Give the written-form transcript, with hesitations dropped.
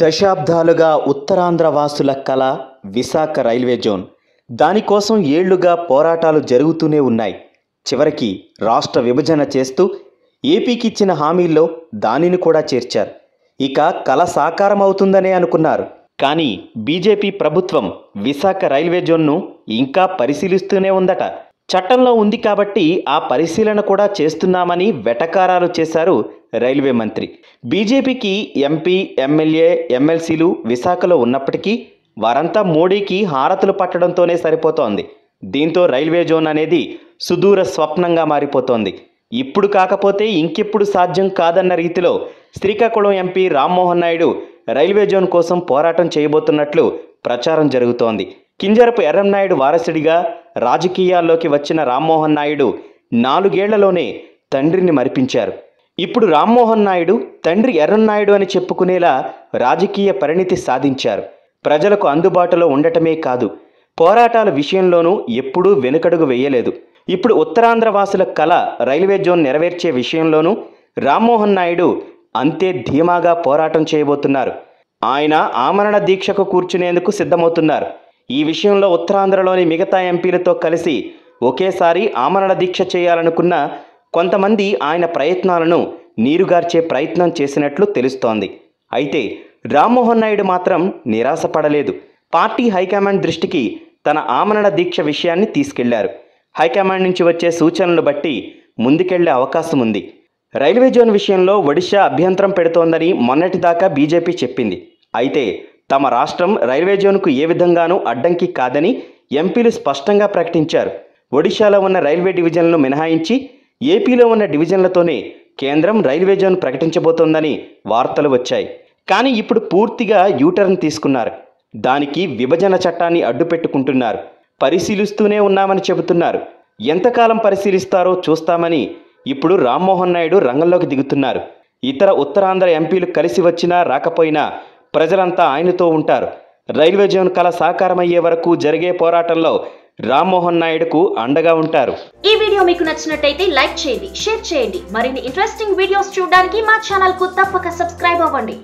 దశాబ్దాలుగా ఉత్తరాంధ్ర వాసుల కల విశాఖ రైల్వే జోన్. దానికోసం ఏళ్లుగా పోరాటాలు జరుగుతూనే ఉన్నాయి. చివరికి రాష్ట్ర విభజన చేస్తూ ఏపీకి ఇచ్చిన హామీల్లో దానిని కూడా చేర్చారు. ఇక కల సాకారం అవుతుందనే అనుకున్నారు. కానీ బీజేపీ ప్రభుత్వం విశాఖ రైల్వే జోన్ను ఇంకా పరిశీలిస్తూనే ఉందట. చట్టంలో ఉంది కాబట్టి ఆ పరిశీలన కూడా చేస్తున్నామని వెటకారాలు చేశారు రైల్వే మంత్రి. బీజేపీకి ఎంపీ, ఎమ్మెల్యే, ఎమ్మెల్సీలు విశాఖలో ఉన్నప్పటికీ వారంతా మోడీకి హారతులు పట్టడంతోనే సరిపోతోంది. దీంతో రైల్వే జోన్ అనేది సుదూర స్వప్నంగా మారిపోతోంది. ఇప్పుడు కాకపోతే ఇంకెప్పుడు సాధ్యం కాదన్న రీతిలో Srikakulam MP Rammohan Naidu railway zone కోసం పోరాటం చేయబోతున్నట్లు ప్రచారం జరుగుతోంది. కింజరపు ఎర్రంనాయుడు వారసుడిగా రాజకీయాల్లోకి వచ్చిన రామ్మోహన్ నాయుడు 4 ఏళ్లలోనే తండ్రిని మరిపించారు. ఇప్పుడు రామ్మోహన్ నాయుడు తండ్రి ఎర్రన్నాయుడు అని చెప్పుకునేలా రాజకీయ పరిణితి సాధించారు. ప్రజలకు అందుబాటులో ఉండటమే కాదు, పోరాటాల విషయంలోనూ ఎప్పుడూ వెనుకడుగు వేయలేదు. ఇప్పుడు ఉత్తరాంధ్ర వాసుల కల రైల్వే జోన్ నెరవేర్చే విషయంలోనూ రామ్మోహన్ నాయుడు అంతే ధీమాగా పోరాటం చేయబోతున్నారు. ఆయన ఆమరణ దీక్షకు కూర్చునేందుకు సిద్ధమవుతున్నారు. ఈ విషయంలో ఉత్తరాంధ్రలోని మిగతా ఎంపీలతో కలిసి ఒకేసారి ఆమరణ దీక్ష చేయాలనుకున్న కొంతమంది ఆయన ప్రయత్నాలను నీరుగార్చే ప్రయత్నం చేసినట్లు తెలుస్తోంది. అయితే రామ్మోహన్ నాయుడు మాత్రం నిరాశపడలేదు. పార్టీ హైకమాండ్ దృష్టికి తన ఆమరణ దీక్ష విషయాన్ని తీసుకెళ్లారు. హైకమాండ్ నుంచి వచ్చే సూచనలు బట్టి ముందుకెళ్లే అవకాశం ఉంది. రైల్వే జోన్ విషయంలో ఒడిశా అభ్యంతరం పెడుతోందని మొన్నటిదాకా బీజేపీ చెప్పింది. అయితే తమ రాష్ట్రం రైల్వే జోన్కు ఏ విధంగానూ అడ్డంకి కాదని ఎంపీలు స్పష్టంగా ప్రకటించారు. ఒడిశాలో ఉన్న రైల్వే డివిజన్లను మినహాయించి ఏపీలో ఉన్న డివిజన్లతోనే కేంద్రం రైల్వే జోన్ ప్రకటించబోతోందని వార్తలు వచ్చాయి. కానీ ఇప్పుడు పూర్తిగా యూటర్న్ తీసుకున్నారు. దానికి విభజన చట్టాన్ని అడ్డుపెట్టుకుంటున్నారు. పరిశీలిస్తూనే ఉన్నామని చెబుతున్నారు. ఎంతకాలం పరిశీలిస్తారో చూస్తామని ఇప్పుడు రామ్మోహన్ నాయుడు రంగంలోకి దిగుతున్నారు. ఇతర ఉత్తరాంధ్ర ఎంపీలు కలిసి వచ్చినా రాకపోయినా ప్రజలంతా ఆయనతో ఉంటారు. రైల్వే జోన్ కల సాకారమయ్యే వరకు జరిగే పోరాటంలో రామ్మోహన్ నాయుడుకు అండగా ఉంటారు. ఈ వీడియో మీకు నచ్చినట్టయితే లైక్ చేయండి, షేర్ చేయండి. మరిన్ని ఇంట్రెస్టింగ్ వీడియోస్ చూడడానికి మా ఛానల్ కు తప్పక సబ్స్క్రైబ్ అవ్వండి.